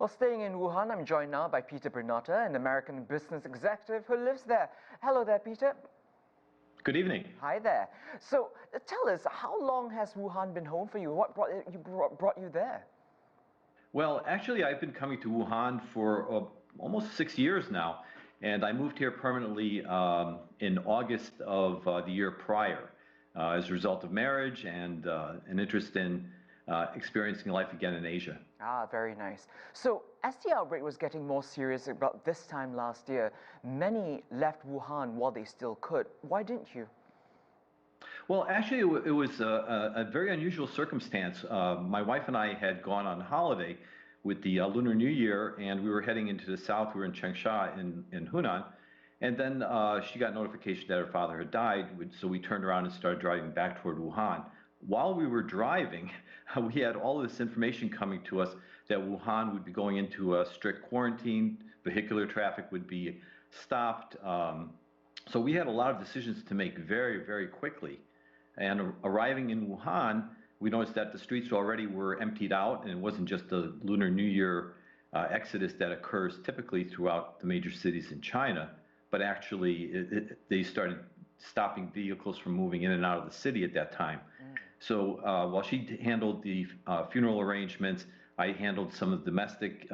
Well, staying in Wuhan, I'm joined now by Peter Bernota, an American business executive who lives there. Hello there, Peter. Good evening. Hi there. So, tell us, how long has Wuhan been home for you? What brought you there? Well, actually, I've been coming to Wuhan for almost 6 years now, and I moved here permanently in August of the year prior as a result of marriage and an interest in experiencing life again in Asia. Ah, very nice. So, as the outbreak was getting more serious about this time last year, many left Wuhan while they still could. Why didn't you? Well, actually, it was a very unusual circumstance. My wife and I had gone on holiday with the Lunar New Year, and we were heading into the south. We were in Changsha in Hunan. And then she got notification that her father had died, so we turned around and started driving back toward Wuhan. While we were driving, we had all this information coming to us that Wuhan would be going into a strict quarantine, vehicular traffic would be stopped. So we had a lot of decisions to make very, very quickly. And arriving in Wuhan, we noticed that the streets already were emptied out, and it wasn't just the Lunar New Year exodus that occurs typically throughout the major cities in China, but actually they started stopping vehicles from moving in and out of the city at that time. So while she handled the funeral arrangements, I handled some of the domestic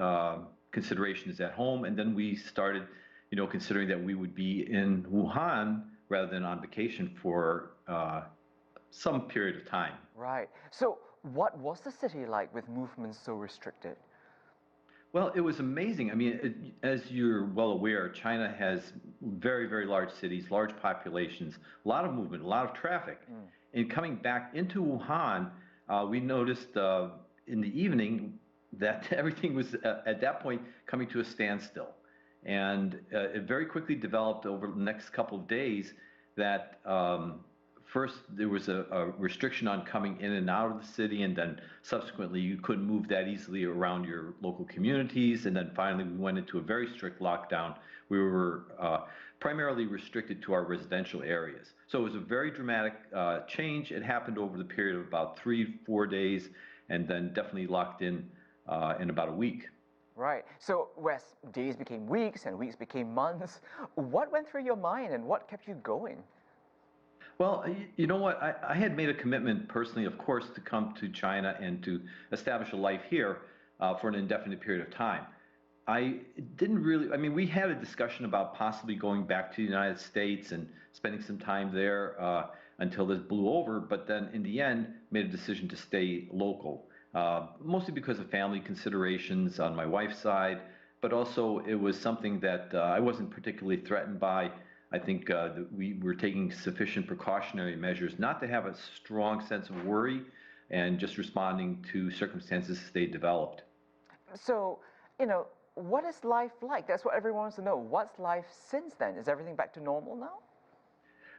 considerations at home, and then we started, considering that we would be in Wuhan rather than on vacation for some period of time. Right. So what was the city like with movements so restricted? Well, it was amazing. I mean, as you're well aware, China has very, very large cities, large populations, a lot of movement, a lot of traffic. And coming back into Wuhan, we noticed in the evening that everything was at that point coming to a standstill. And it very quickly developed over the next couple of days that first there was a restriction on coming in and out of the city, and then subsequently you couldn't move that easily around your local communities, and then finally we went into a very strict lockdown. We were primarily restricted to our residential areas. So it was a very dramatic change. It happened over the period of about 3-4 days, and then definitely locked in about a week. Right. So whereas days became weeks and weeks became months, what went through your mind and what kept you going? Well, you know what? I had made a commitment personally, of course, to come to China and to establish a life here for an indefinite period of time. I mean, we had a discussion about possibly going back to the United States and spending some time there until this blew over, but then in the end made a decision to stay local, mostly because of family considerations on my wife's side, but also it was something that I wasn't particularly threatened by. I think that we were taking sufficient precautionary measures not to have a strong sense of worry and just responding to circumstances as they developed. So, what is life like? That's what everyone wants to know. What's life since then? Is everything back to normal now?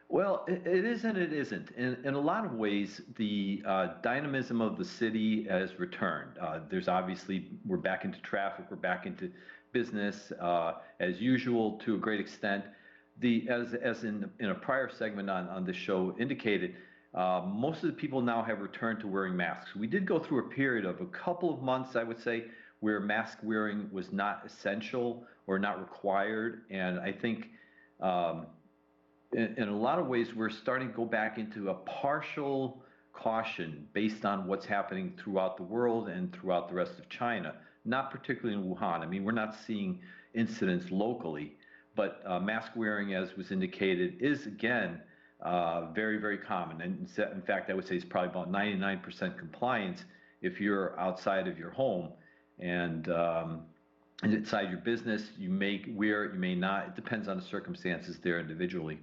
Well, it is and it isn't. In a lot of ways, the dynamism of the city has returned. There's obviously, we're back into traffic, we're back into business as usual to a great extent. As in a prior segment on this show indicated, most of the people now have returned to wearing masks. We did go through a period of a couple of months, I would say, where mask wearing was not essential or not required. And I think in a lot of ways, we're starting to go back into a partial caution based on what's happening throughout the world and throughout the rest of China, not particularly in Wuhan. I mean, we're not seeing incidents locally. But mask wearing, as was indicated, is again very, very common. And in fact, I would say it's probably about 99% compliance if you're outside of your home and inside your business. You may wear it, you may not. It depends on the circumstances there individually.